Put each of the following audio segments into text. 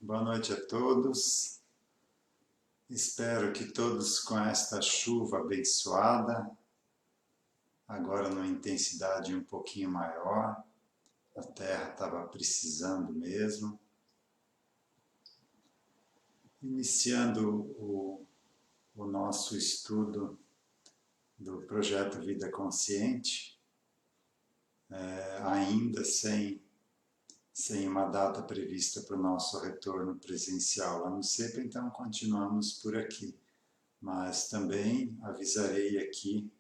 boa noite a todos. Espero que todos com esta chuva abençoada, agora numa intensidade um pouquinho maior, a terra estava precisando mesmo. Iniciando o nosso estudo do Projeto Vida Consciente, ainda sem uma data prevista para o nosso retorno presencial lá no CEPA, então continuamos por aqui. Mas também avisarei aqui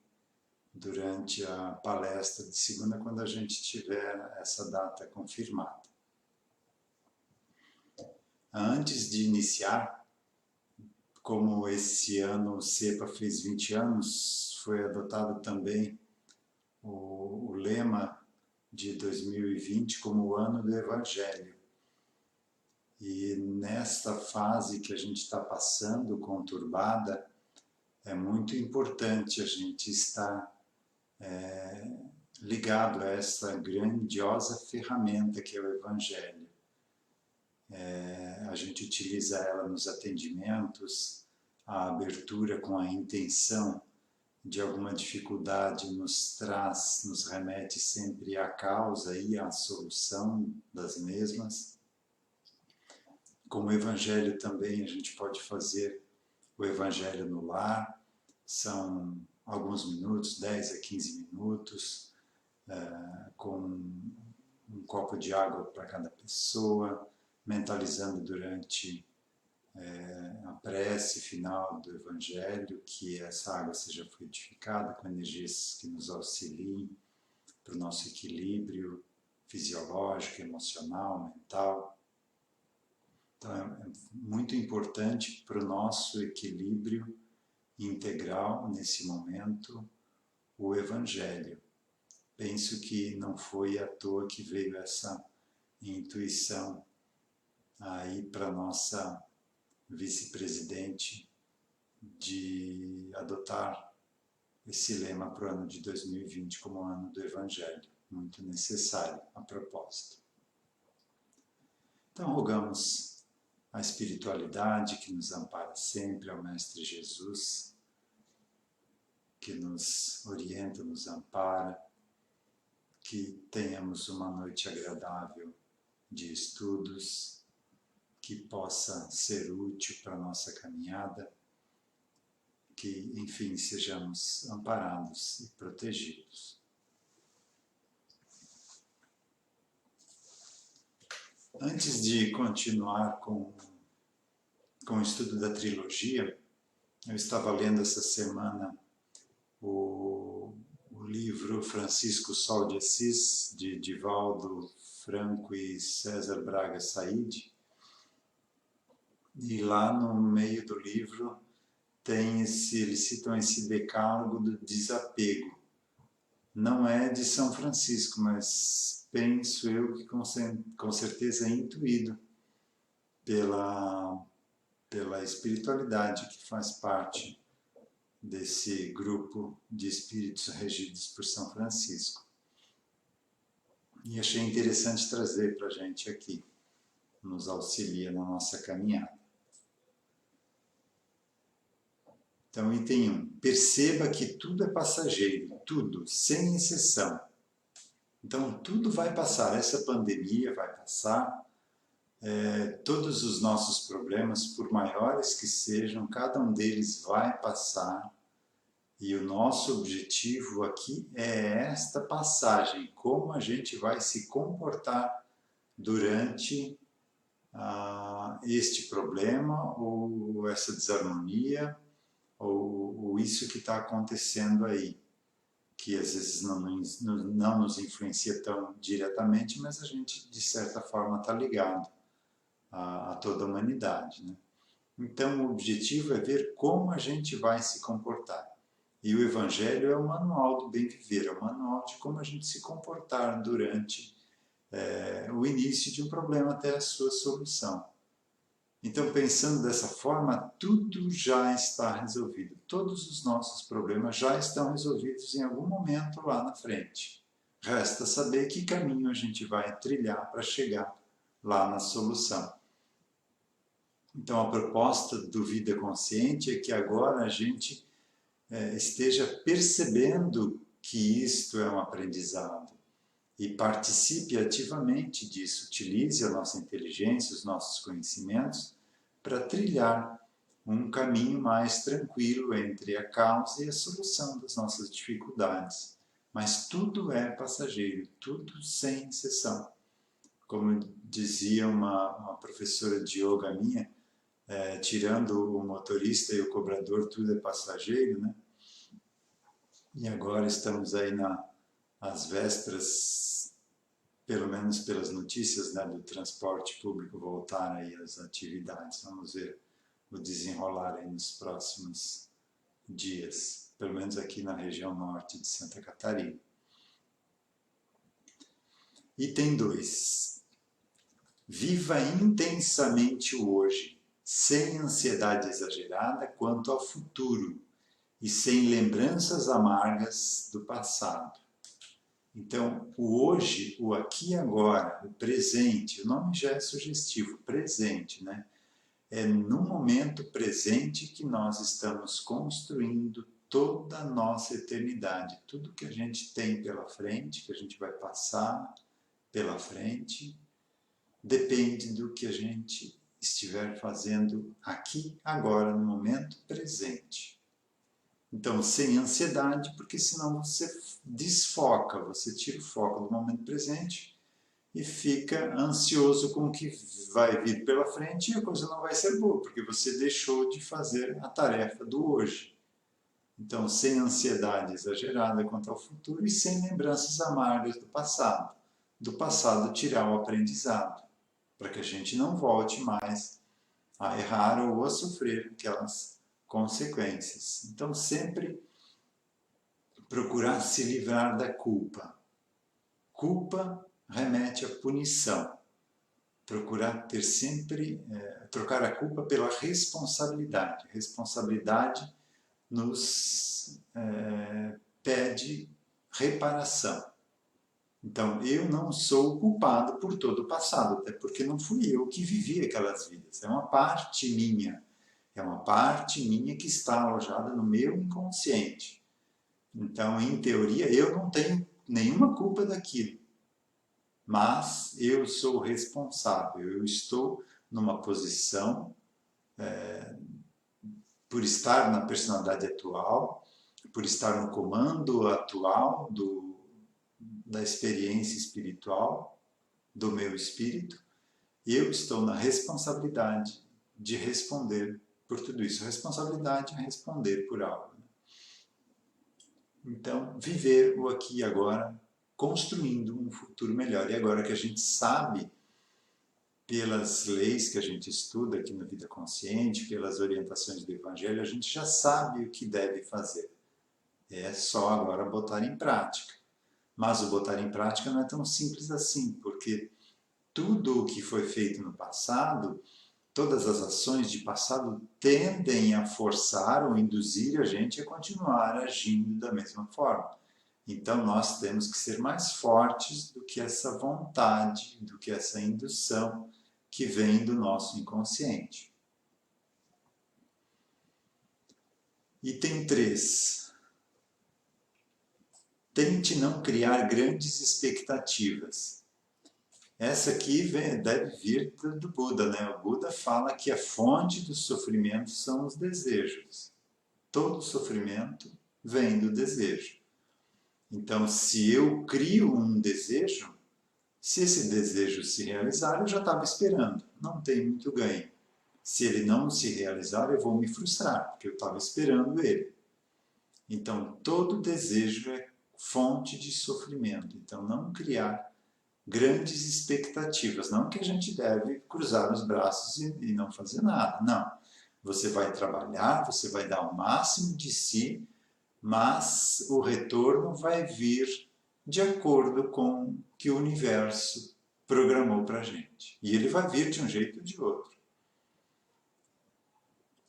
durante a palestra de segunda, quando a gente tiver essa data confirmada. Antes de iniciar, como esse ano o CEPA fez 20 anos, foi adotado também o lema de 2020 como o ano do Evangelho. E nesta fase que a gente está passando, conturbada, é muito importante a gente estar ligado a essa grandiosa ferramenta que é o Evangelho. A gente utiliza ela nos atendimentos, a abertura com a intenção de alguma dificuldade nos remete sempre à causa e à solução das mesmas. Como Evangelho também a gente pode fazer o Evangelho no lar, são alguns minutos, 10 a 15 minutos, com um copo de água para cada pessoa, mentalizando durante a prece final do Evangelho, que essa água seja fluidificada com energias que nos auxiliem para o nosso equilíbrio fisiológico, emocional, mental. Então é muito importante para o nosso equilíbrio integral nesse momento o Evangelho. Penso que não foi à toa que veio essa intuição aí para nossa vice-presidente de adotar esse lema para o ano de 2020 como o ano do Evangelho, muito necessário a propósito. Então rogamos a espiritualidade que nos ampara sempre, ao Mestre Jesus, que nos orienta, nos ampara, que tenhamos uma noite agradável de estudos, que possa ser útil para a nossa caminhada, que, enfim, sejamos amparados e protegidos. Antes de continuar com o estudo da trilogia, eu estava lendo essa semana o livro Francisco Sol de Assis, de Divaldo Franco e César Braga Said, e lá no meio do livro eles citam esse decálogo do desapego. Não é de São Francisco, mas penso eu que com certeza é intuído pela espiritualidade que faz parte desse grupo de espíritos regidos por São Francisco. E achei interessante trazer para a gente aqui, nos auxilia na nossa caminhada. Então, item 1. Perceba que tudo é passageiro, tudo, sem exceção. Então, tudo vai passar, essa pandemia vai passar, todos os nossos problemas, por maiores que sejam, cada um deles vai passar. E o nosso objetivo aqui é esta passagem, como a gente vai se comportar durante este problema ou essa desarmonia, ou isso que está acontecendo aí, que às vezes não nos influencia tão diretamente, mas a gente, de certa forma, está ligado a toda a humanidade, né? Então, o objetivo é ver como a gente vai se comportar. E o Evangelho é o manual do bem viver, é o manual de como a gente se comportar durante o início de um problema até a sua solução. Então, pensando dessa forma, tudo já está resolvido. Todos os nossos problemas já estão resolvidos em algum momento lá na frente. Resta saber que caminho a gente vai trilhar para chegar lá na solução. Então, a proposta do Vida Consciente é que agora a gente esteja percebendo que isto é um aprendizado e participe ativamente disso, utilize a nossa inteligência, os nossos conhecimentos para trilhar um caminho mais tranquilo entre a causa e a solução das nossas dificuldades. Mas tudo é passageiro, tudo sem exceção. Como dizia uma professora de yoga minha, tirando o motorista e o cobrador, tudo é passageiro, né? E agora estamos aí nas vésperas, pelo menos pelas notícias, né, do transporte público voltar aí às atividades. Vamos ver o desenrolar aí nos próximos dias, pelo menos aqui na região norte de Santa Catarina. Item 2. Viva intensamente o hoje, sem ansiedade exagerada quanto ao futuro e sem lembranças amargas do passado. Então, o hoje, o aqui e agora, o presente, o nome já é sugestivo, presente, né? É no momento presente que nós estamos construindo toda a nossa eternidade. Tudo que a gente tem pela frente, que a gente vai passar pela frente, depende do que a gente estiver fazendo aqui, agora, no momento presente. Então, sem ansiedade, porque senão você desfoca, você tira o foco do momento presente e fica ansioso com o que vai vir pela frente e a coisa não vai ser boa, porque você deixou de fazer a tarefa do hoje. Então, sem ansiedade exagerada quanto ao futuro e sem lembranças amargas do passado. Do passado, tirar o aprendizado, para que a gente não volte mais a errar ou a sofrer aquelas consequências. Então, sempre procurar se livrar da culpa. Culpa remete à punição. Procurar ter sempre, trocar a culpa pela responsabilidade. Responsabilidade nos pede reparação. Então, eu não sou culpado por todo o passado, até porque não fui eu que vivi aquelas vidas. É uma parte minha. É uma parte minha que está alojada no meu inconsciente. Então, em teoria, eu não tenho nenhuma culpa daquilo. Mas eu sou responsável. Eu estou numa posição, por estar na personalidade atual, por estar no comando atual da experiência espiritual, do meu espírito, eu estou na responsabilidade de responder por tudo isso. Responsabilidade é responder por algo. Então, viver o aqui e agora, construindo um futuro melhor. E agora que a gente sabe, pelas leis que a gente estuda aqui na Vida Consciente, pelas orientações do Evangelho, a gente já sabe o que deve fazer. É só agora botar em prática. Mas o botar em prática não é tão simples assim, porque tudo o que foi feito no passado, todas as ações de passado tendem a forçar ou induzir a gente a continuar agindo da mesma forma. Então nós temos que ser mais fortes do que essa vontade, do que essa indução que vem do nosso inconsciente. Item 3. Tente não criar grandes expectativas. Essa aqui deve vir do Buda, né? O Buda fala que a fonte do sofrimento são os desejos. Todo sofrimento vem do desejo. Então, se eu crio um desejo, se esse desejo se realizar, eu já estava esperando. Não tem muito ganho. Se ele não se realizar, eu vou me frustrar, porque eu estava esperando ele. Então, todo desejo é fonte de sofrimento. Então, não criar grandes expectativas. Não que a gente deve cruzar os braços e não fazer nada. Não. Você vai trabalhar, você vai dar o máximo de si, mas o retorno vai vir de acordo com o que o universo programou para a gente. E ele vai vir de um jeito ou de outro.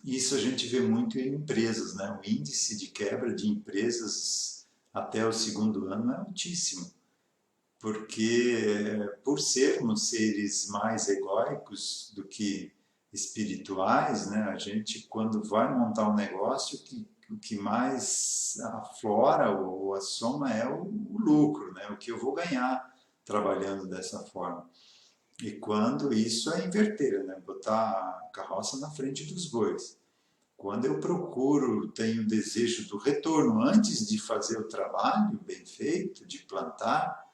Isso a gente vê muito em empresas, né? O índice de quebra de empresas até o segundo ano é altíssimo. porque por sermos seres mais egóicos do que espirituais, né, a gente, quando vai montar um negócio, o que mais aflora ou assoma é o lucro, né, o que eu vou ganhar trabalhando dessa forma. E quando isso é inverter, né, botar a carroça na frente dos bois. Quando eu procuro, tenho desejo do retorno antes de fazer o trabalho bem feito, de plantar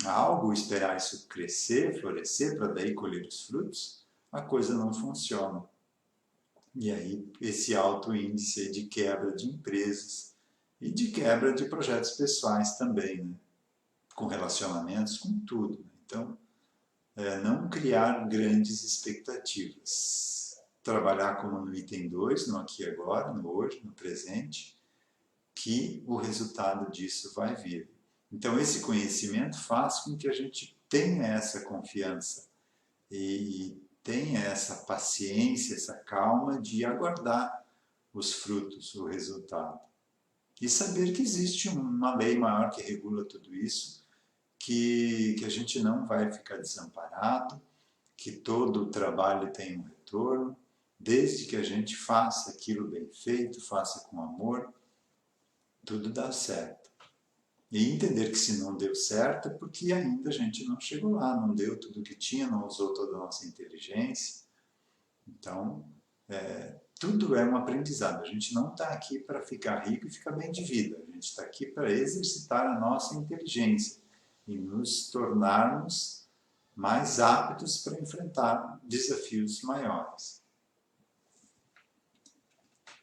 algo, esperar isso crescer, florescer, para daí colher os frutos, a coisa não funciona. E aí esse alto índice de quebra de empresas e de quebra de projetos pessoais também, né? Com relacionamentos, com tudo. Então, não criar grandes expectativas. Trabalhar como no item 2, no aqui e agora, no hoje, no presente, que o resultado disso vai vir. Então, esse conhecimento faz com que a gente tenha essa confiança e tenha essa paciência, essa calma de aguardar os frutos, o resultado. E saber que existe uma lei maior que regula tudo isso, que a gente não vai ficar desamparado, que todo o trabalho tem um retorno, desde que a gente faça aquilo bem feito, faça com amor, tudo dá certo. E entender que se não deu certo é porque ainda a gente não chegou lá, não deu tudo o que tinha, não usou toda a nossa inteligência. Então, tudo é um aprendizado. A gente não está aqui para ficar rico e ficar bem de vida. A gente está aqui para exercitar a nossa inteligência e nos tornarmos mais aptos para enfrentar desafios maiores.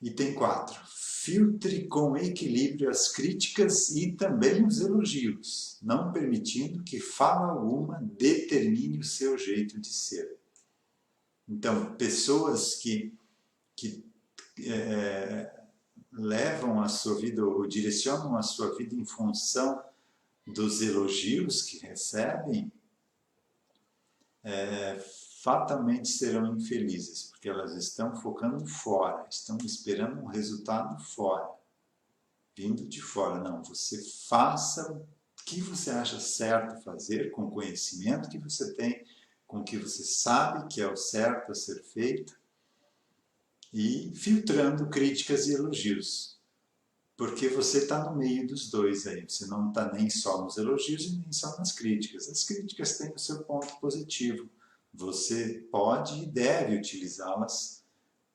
Item 4. Filtre com equilíbrio as críticas e também os elogios, não permitindo que fala alguma determine o seu jeito de ser. Então, pessoas que levam a sua vida ou direcionam a sua vida em função dos elogios que recebem, fatalmente serão infelizes, porque elas estão focando fora, estão esperando um resultado fora, vindo de fora. Não, você faça o que você acha certo fazer, com o conhecimento que você tem, com o que você sabe que é o certo a ser feito, e filtrando críticas e elogios. Porque você está no meio dos dois aí, você não está nem só nos elogios e nem só nas críticas. As críticas têm o seu ponto positivo. Você pode e deve utilizá-las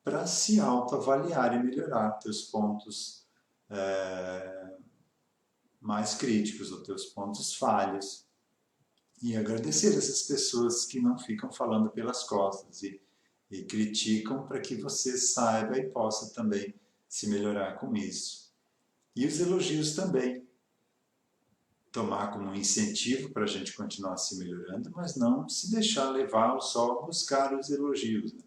para se autoavaliar e melhorar teus pontos mais críticos, os teus pontos falhos. E agradecer essas pessoas que não ficam falando pelas costas e criticam para que você saiba e possa também se melhorar com isso. E os elogios também. Tomar como um incentivo para a gente continuar se melhorando, mas não se deixar levar só buscar os elogios. Né?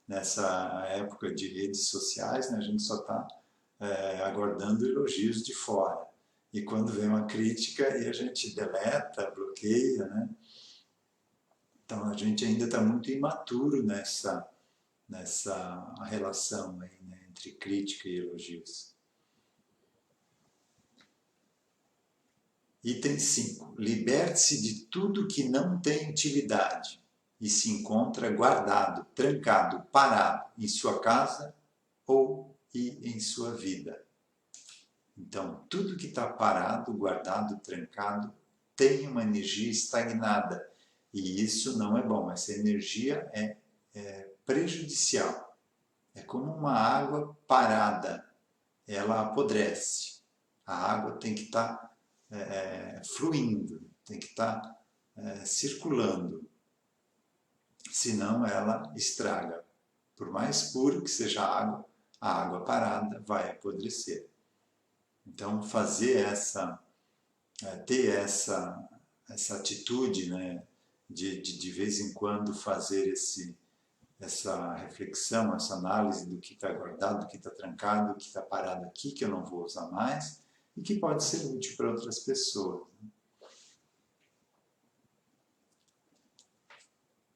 Nessa época de redes sociais, né, a gente só está aguardando elogios de fora. E quando vem uma crítica, aí a gente deleta, bloqueia. Né? Então a gente ainda está muito imaturo nessa relação aí, né, entre crítica e elogios. Item 5. Liberte-se de tudo que não tem utilidade e se encontra guardado, trancado, parado em sua casa ou em sua vida. Então, tudo que está parado, guardado, trancado, tem uma energia estagnada. E isso não é bom. Essa energia é prejudicial. É como uma água parada. Ela apodrece. A água tem que estar fluindo, tem que estar circulando, senão ela estraga. Por mais puro que seja a água parada vai apodrecer. Então, ter essa atitude, né, de vez em quando fazer essa reflexão, essa análise do que está guardado, do que está trancado, do que está parado aqui, que eu não vou usar mais, e que pode ser útil para outras pessoas.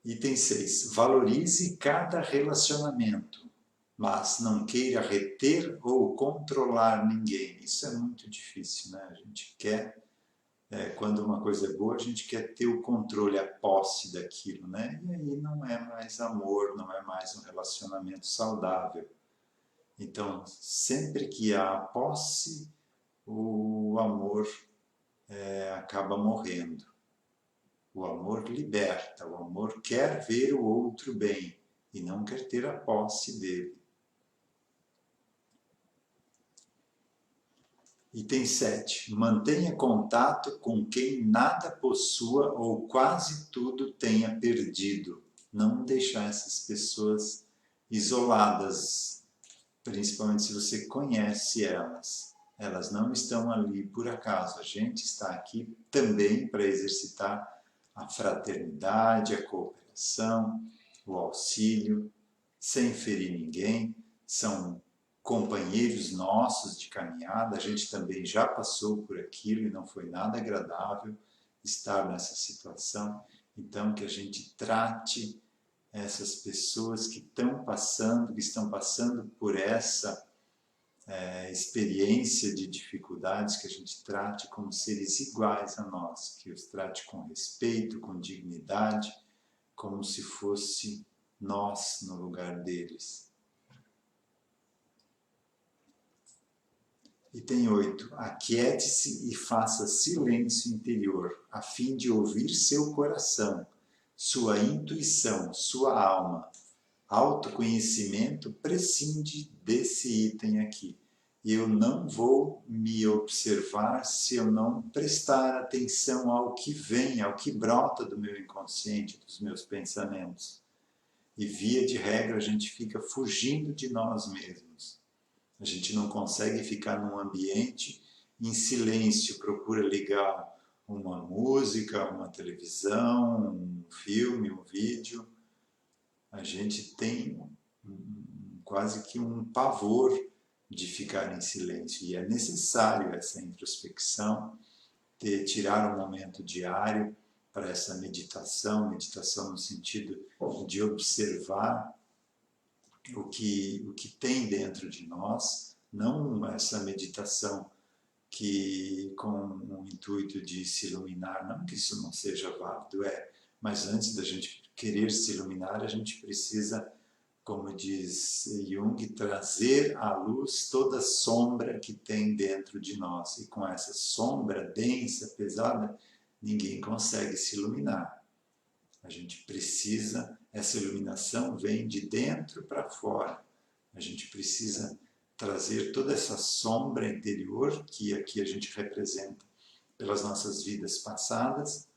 Item 6. Valorize cada relacionamento, mas não queira reter ou controlar ninguém. Isso é muito difícil, né? A gente quer quando uma coisa é boa, a gente quer ter o controle, a posse daquilo, né? E aí não é mais amor, não é mais um relacionamento saudável. Então, sempre que há a posse, o amor acaba morrendo. O amor liberta, o amor quer ver o outro bem e não quer ter a posse dele. Item 7. Mantenha contato com quem nada possua ou quase tudo tenha perdido. Não deixar essas pessoas isoladas, principalmente se você conhece elas. Elas não estão ali por acaso. A gente está aqui também para exercitar a fraternidade, a cooperação, o auxílio, sem ferir ninguém. São companheiros nossos de caminhada, a gente também já passou por aquilo e não foi nada agradável estar nessa situação. Então, que a gente trate essas pessoas que estão passando por essa experiência de dificuldades, que a gente trate como seres iguais a nós, que os trate com respeito, com dignidade, como se fosse nós no lugar deles. Item 8. Aquiete-se e faça silêncio interior, a fim de ouvir seu coração, sua intuição, sua alma. Autoconhecimento prescinde desse item aqui. Eu não vou me observar se eu não prestar atenção ao que vem, ao que brota do meu inconsciente, dos meus pensamentos. E via de regra a gente fica fugindo de nós mesmos. A gente não consegue ficar num ambiente em silêncio, procura ligar uma música, uma televisão, um filme, um vídeo. A gente tem quase que um pavor de ficar em silêncio. E é necessário essa introspecção, tirar um momento diário para essa meditação, meditação no sentido de observar o que tem dentro de nós, não essa meditação que com o intuito de se iluminar, não que isso não seja válido, mas antes da gente querer se iluminar, a gente precisa, como diz Jung, trazer à luz toda a sombra que tem dentro de nós. E com essa sombra densa, pesada, ninguém consegue se iluminar. A gente precisa, essa iluminação vem de dentro para fora. A gente precisa trazer toda essa sombra interior, que aqui a gente representa pelas nossas vidas passadas.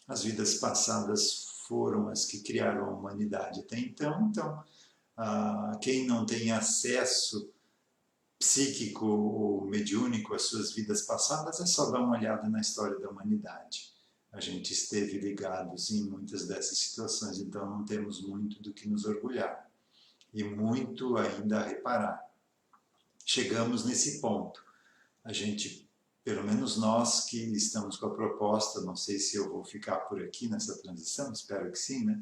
As vidas passadas foram as que criaram a humanidade até então. Então, quem não tem acesso psíquico ou mediúnico às suas vidas passadas, é só dar uma olhada na história da humanidade. A gente esteve ligados em muitas dessas situações, então não temos muito do que nos orgulhar e muito ainda a reparar. Chegamos nesse ponto. A gente, pelo menos nós que estamos com a proposta, não sei se eu vou ficar por aqui nessa transição, espero que sim, né?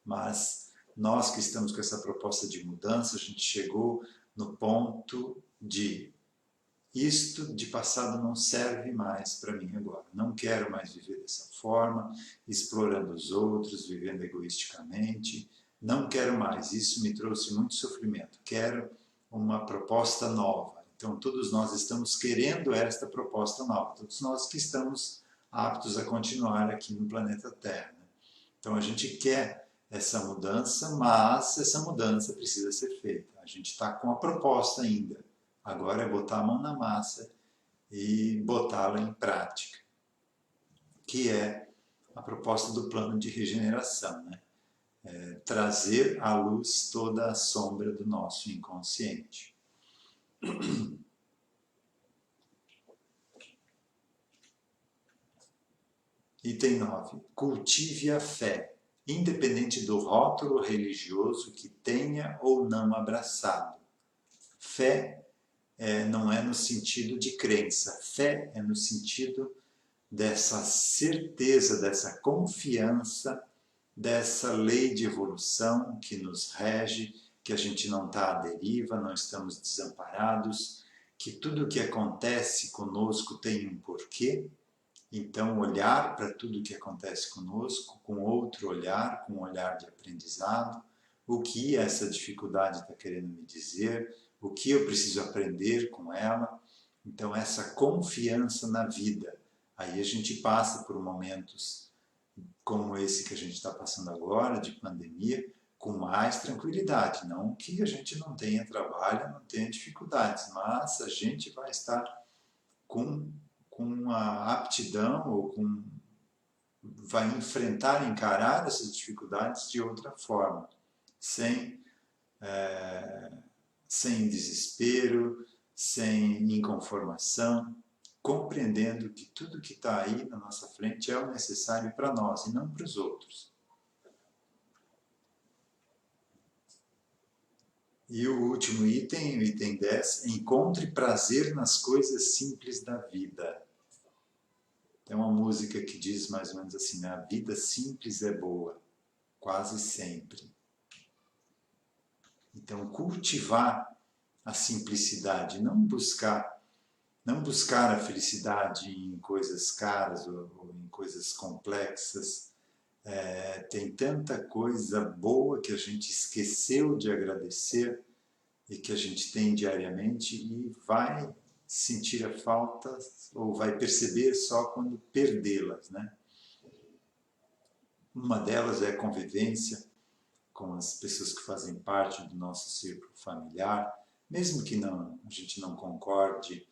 Mas nós que estamos com essa proposta de mudança, a gente chegou no ponto de isto de passado não serve mais para mim agora. Não quero mais viver dessa forma, explorando os outros, vivendo egoisticamente. Não quero mais. Isso me trouxe muito sofrimento. Quero uma proposta nova. Então, todos nós estamos querendo esta proposta nova. Todos nós que estamos aptos a continuar aqui no planeta Terra. Então, a gente quer essa mudança, mas essa mudança precisa ser feita. A gente está com a proposta ainda. Agora é botar a mão na massa e botá-la em prática, que é a proposta do plano de regeneração, né? Trazer à luz toda a sombra do nosso inconsciente. Item 9. Cultive a fé, independente do rótulo religioso que tenha ou não abraçado. Fé não é no sentido de crença, fé é no sentido dessa certeza, dessa confiança, dessa lei de evolução que nos rege, que a gente não está à deriva, não estamos desamparados, que tudo o que acontece conosco tem um porquê, Então, olhar para tudo que acontece conosco com outro olhar, com um olhar de aprendizado, o que essa dificuldade está querendo me dizer, o que eu preciso aprender com ela. Então, essa confiança na vida. Aí a gente passa por momentos como esse que a gente está passando agora, de pandemia, com mais tranquilidade. Não que a gente não tenha trabalho, não tenha dificuldades, mas a gente vai estar com uma aptidão ou vai enfrentar, encarar essas dificuldades de outra forma, sem, sem desespero, sem inconformação, compreendendo que tudo que está aí na nossa frente é o necessário para nós e não para os outros. E o último item, o item 10, encontre prazer nas coisas simples da vida. Tem uma música que diz mais ou menos assim, né? A vida simples é boa, quase sempre. Então, cultivar a simplicidade, não buscar a felicidade em coisas caras ou em coisas complexas. Tem tanta coisa boa que a gente esqueceu de agradecer e que a gente tem diariamente e vai sentir a falta ou vai perceber só quando perdê-las, né? Uma delas é a convivência com as pessoas que fazem parte do nosso círculo familiar, mesmo que a gente não concorde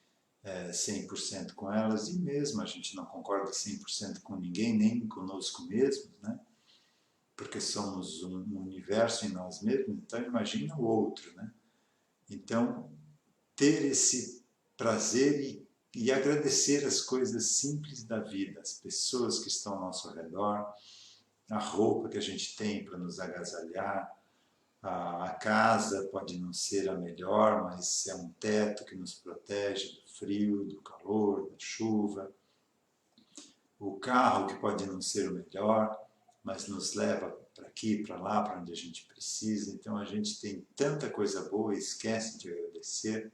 100% com elas, e mesmo a gente não concorda 100% com ninguém, nem conosco mesmos, né? Porque somos um universo em nós mesmos, então imagina o outro, né? Então, ter esse prazer e agradecer as coisas simples da vida, as pessoas que estão ao nosso redor, a roupa que a gente tem para nos agasalhar, a casa pode não ser a melhor, mas é um teto que nos protege do frio, do calor, da chuva. O carro que pode não ser o melhor, mas nos leva para aqui, para lá, para onde a gente precisa. Então a gente tem tanta coisa boa e esquece de agradecer.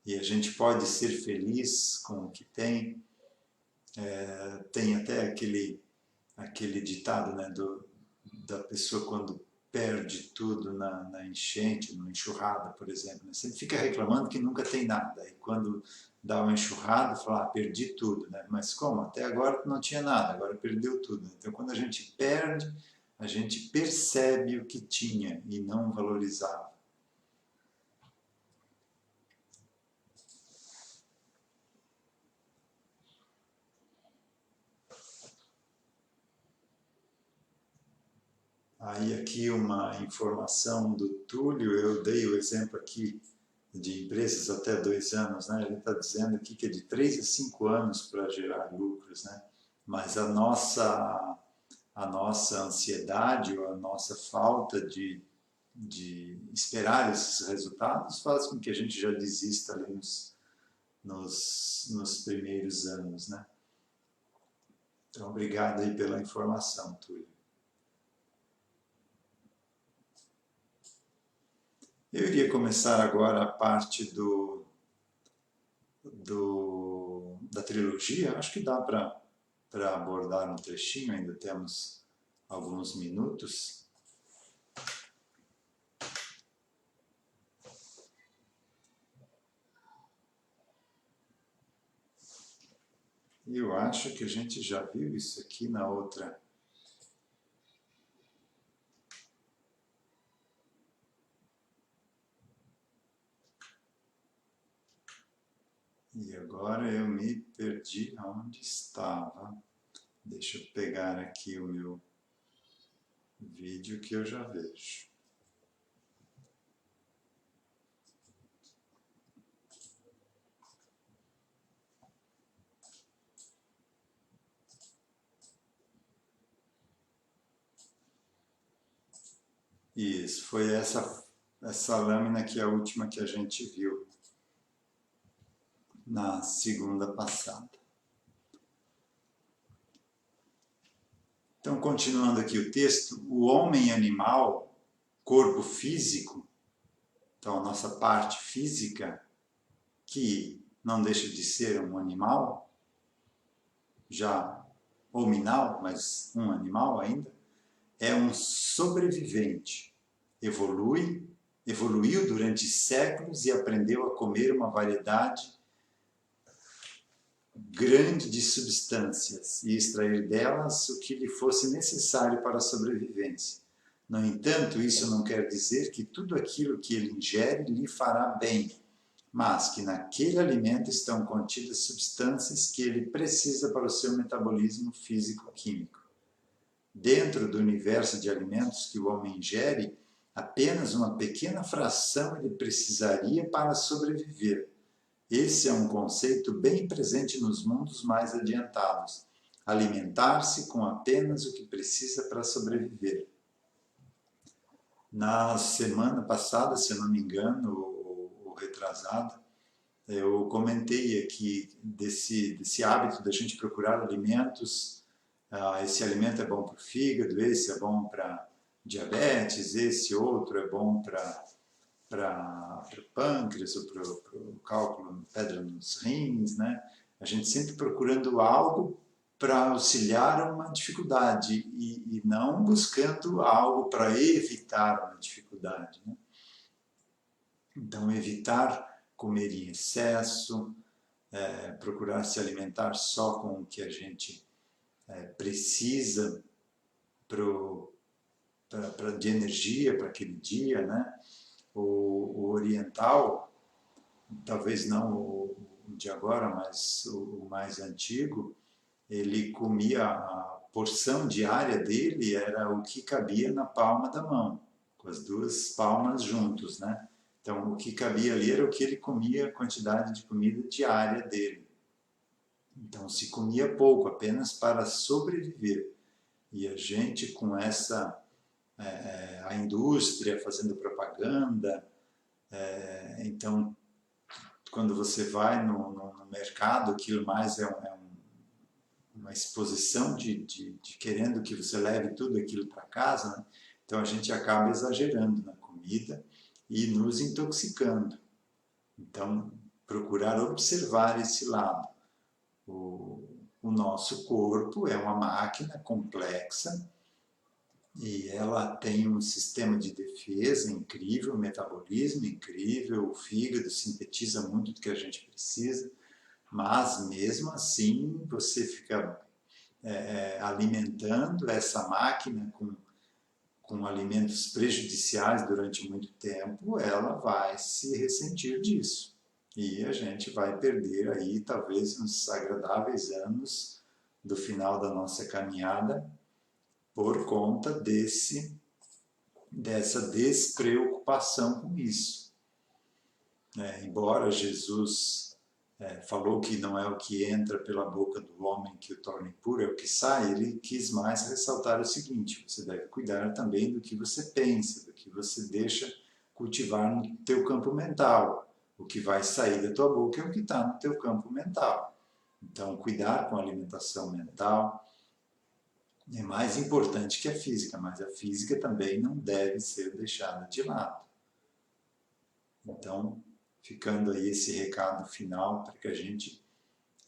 E a gente pode ser feliz com o que tem. Tem até aquele ditado, né, da pessoa quando perde tudo na enchente, numa enxurrada, por exemplo. Né? Sempre fica reclamando que nunca tem nada. E quando dá uma enxurrada, fala, perdi tudo. Né? Mas como? Até agora não tinha nada, agora perdeu tudo. Então, quando a gente perde, a gente percebe o que tinha e não valorizava. Aí aqui uma informação do Túlio, eu dei o exemplo aqui de empresas até 2 anos, né? Ele está dizendo aqui que é de 3 a 5 anos para gerar lucros, né? Mas a nossa ansiedade ou a nossa falta de esperar esses resultados faz com que a gente já desista ali nos primeiros anos, né? Então, obrigado aí pela informação, Túlio. Eu iria começar agora a parte da trilogia. Acho que dá para abordar um trechinho, ainda temos alguns minutos. Eu acho que a gente já viu isso aqui na outra. E agora eu me perdi onde estava. Deixa eu pegar aqui o meu vídeo que eu já vejo. Isso, foi essa lâmina que é a última que a gente viu na segunda passada. Então, continuando aqui o texto, o homem animal, corpo físico, então a nossa parte física, que não deixa de ser um animal, já hominal, mas um animal ainda, é um sobrevivente. Evoluiu durante séculos e aprendeu a comer uma variedade grande de substâncias e extrair delas o que lhe fosse necessário para a sobrevivência. No entanto, isso não quer dizer que tudo aquilo que ele ingere lhe fará bem, mas que naquele alimento estão contidas substâncias que ele precisa para o seu metabolismo físico-químico. Dentro do universo de alimentos que o homem ingere, apenas uma pequena fração ele precisaria para sobreviver. Esse é um conceito bem presente nos mundos mais adiantados. Alimentar-se com apenas o que precisa para sobreviver. Na semana passada, se eu não me engano, ou retrasada, eu comentei aqui desse hábito da gente procurar alimentos. Esse alimento é bom para o fígado, esse é bom para diabetes, esse outro é bom para o pâncreas ou para o cálculo, pedra nos rins, né? A gente sempre procurando algo para auxiliar uma dificuldade e não buscando algo para evitar uma dificuldade, né? Então, evitar comer em excesso, procurar se alimentar só com o que a gente precisa de energia para aquele dia, né? O oriental, talvez não o de agora, mas o mais antigo, ele comia, a porção diária dele era o que cabia na palma da mão, com as duas palmas juntos, né? Então, o que cabia ali era o que ele comia, a quantidade de comida diária dele. Então, se comia pouco, apenas para sobreviver. E a gente, com essa, a indústria fazendo propaganda, então, quando você vai no mercado, aquilo mais uma exposição de querendo que você leve tudo aquilo para casa, né? Então a gente acaba exagerando na comida e nos intoxicando. Então, procurar observar esse lado. O nosso corpo é uma máquina complexa e ela tem um sistema de defesa incrível, um metabolismo incrível, o fígado sintetiza muito do que a gente precisa, mas mesmo assim você fica alimentando essa máquina com alimentos prejudiciais durante muito tempo, ela vai se ressentir disso. E a gente vai perder aí talvez uns agradáveis anos do final da nossa caminhada por conta dessa despreocupação com isso. Embora Jesus falou que não é o que entra pela boca do homem que o torna impuro, é o que sai, ele quis mais ressaltar o seguinte: você deve cuidar também do que você pensa, do que você deixa cultivar no teu campo mental. O que vai sair da tua boca é o que está no teu campo mental. Então, cuidar com a alimentação mental é mais importante que a física, mas a física também não deve ser deixada de lado. Então, ficando aí esse recado final para que a gente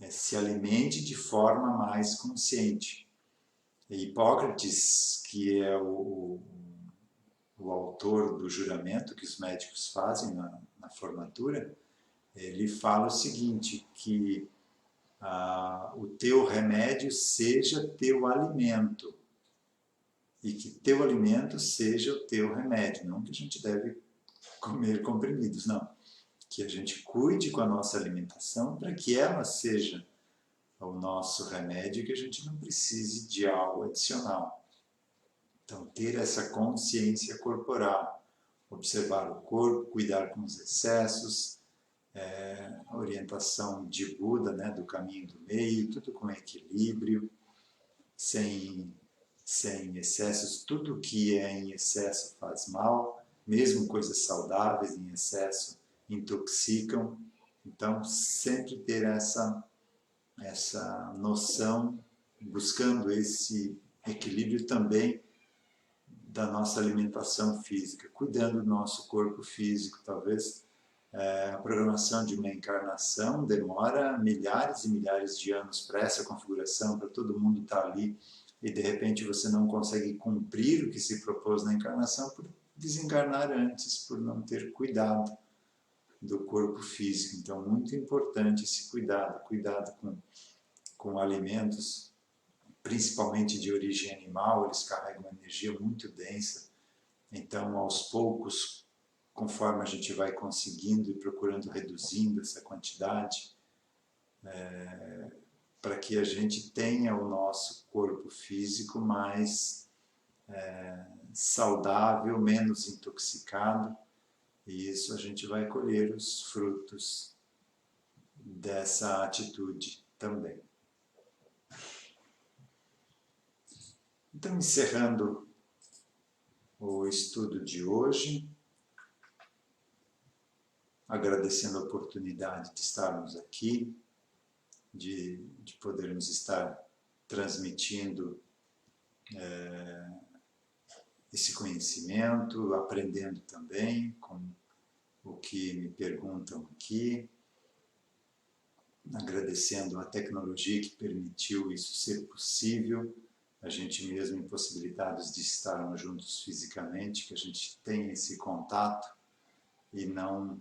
se alimente de forma mais consciente. E Hipócrates, que é o autor do juramento que os médicos fazem na formatura, ele fala o seguinte, que o teu remédio seja teu alimento e que teu alimento seja o teu remédio. Não que a gente deve comer comprimidos, não. Que a gente cuide com a nossa alimentação para que ela seja o nosso remédio e que a gente não precise de algo adicional. Então, ter essa consciência corporal, observar o corpo, cuidar com os excessos, a orientação de Buda, né, do caminho do meio, tudo com equilíbrio, sem excessos. Tudo que é em excesso faz mal, mesmo coisas saudáveis em excesso intoxicam. Então, sempre ter essa noção, buscando esse equilíbrio também da nossa alimentação física, cuidando do nosso corpo físico, talvez A programação de uma encarnação demora milhares e milhares de anos para essa configuração, para todo mundo estar ali, e de repente você não consegue cumprir o que se propôs na encarnação por desencarnar antes, por não ter cuidado do corpo físico. Então, muito importante esse cuidado, cuidado com alimentos, principalmente de origem animal, eles carregam uma energia muito densa. Então, aos poucos, conforme a gente vai conseguindo e procurando reduzindo essa quantidade, para que a gente tenha o nosso corpo físico mais saudável, menos intoxicado, e isso a gente vai colher os frutos dessa atitude também. Então, encerrando o estudo de hoje, agradecendo a oportunidade de estarmos aqui, de podermos estar transmitindo esse conhecimento, aprendendo também com o que me perguntam aqui, agradecendo a tecnologia que permitiu isso ser possível, a gente mesmo impossibilitados de estarmos juntos fisicamente, que a gente tenha esse contato e não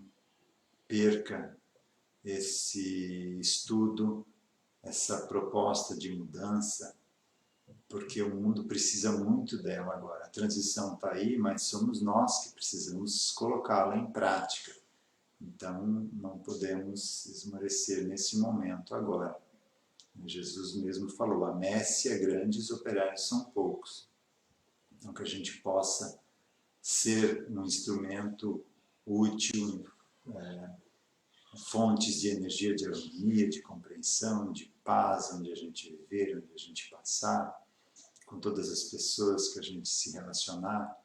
perca esse estudo, essa proposta de mudança, porque o mundo precisa muito dela agora. A transição está aí, mas somos nós que precisamos colocá-la em prática. Então, não podemos esmorecer nesse momento agora. Jesus mesmo falou, a messe é grande, os operários são poucos. Então, que a gente possa ser um instrumento útil, fontes de energia, de harmonia, de compreensão, de paz, onde a gente viver, onde a gente passar, com todas as pessoas que a gente se relacionar,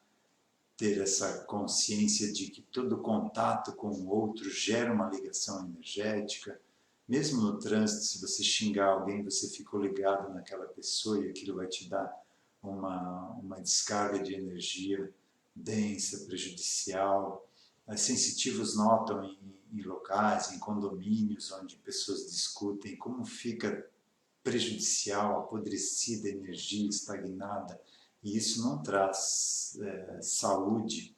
ter essa consciência de que todo contato com o outro gera uma ligação energética. Mesmo no trânsito, se você xingar alguém, você ficou ligado naquela pessoa e aquilo vai te dar uma descarga de energia densa, prejudicial. Os sensitivos notam em locais, em condomínios, onde pessoas discutem, como fica prejudicial, apodrecida, energia estagnada, e isso não traz saúde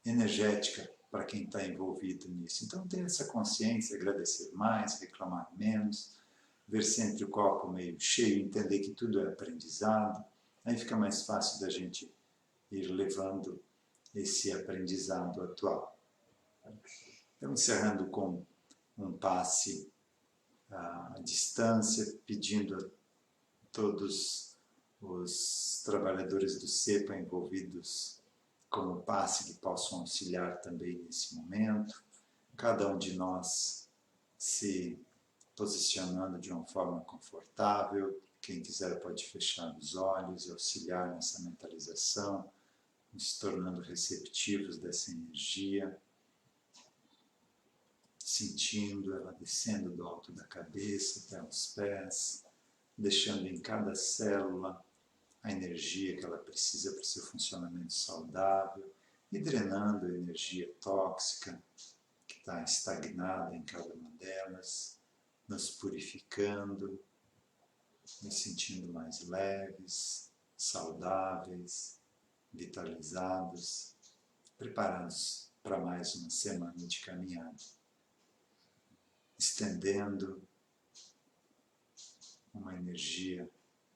energética para quem está envolvido nisso. Então, ter essa consciência, agradecer mais, reclamar menos, ver sempre o copo meio cheio, entender que tudo é aprendizado, aí fica mais fácil da gente ir levando esse aprendizado atual. Então, encerrando com um passe à distância, pedindo a todos os trabalhadores do CEPA envolvidos como passe que possam auxiliar também nesse momento, cada um de nós se posicionando de uma forma confortável, quem quiser pode fechar os olhos e auxiliar nessa mentalização, se tornando receptivos dessa energia, sentindo ela descendo do alto da cabeça até os pés, deixando em cada célula a energia que ela precisa para o seu funcionamento saudável e drenando a energia tóxica que está estagnada em cada uma delas, nos purificando, nos sentindo mais leves, saudáveis, vitalizados, preparados para mais uma semana de caminhada. Estendendo uma energia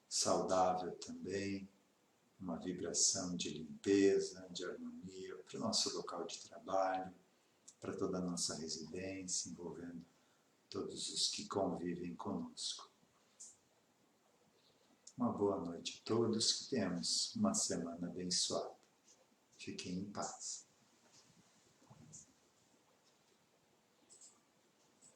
saudável também, uma vibração de limpeza, de harmonia para o nosso local de trabalho, para toda a nossa residência, envolvendo todos os que convivem conosco. Uma boa noite a todos, que tenhamos uma semana abençoada. Fiquem em paz.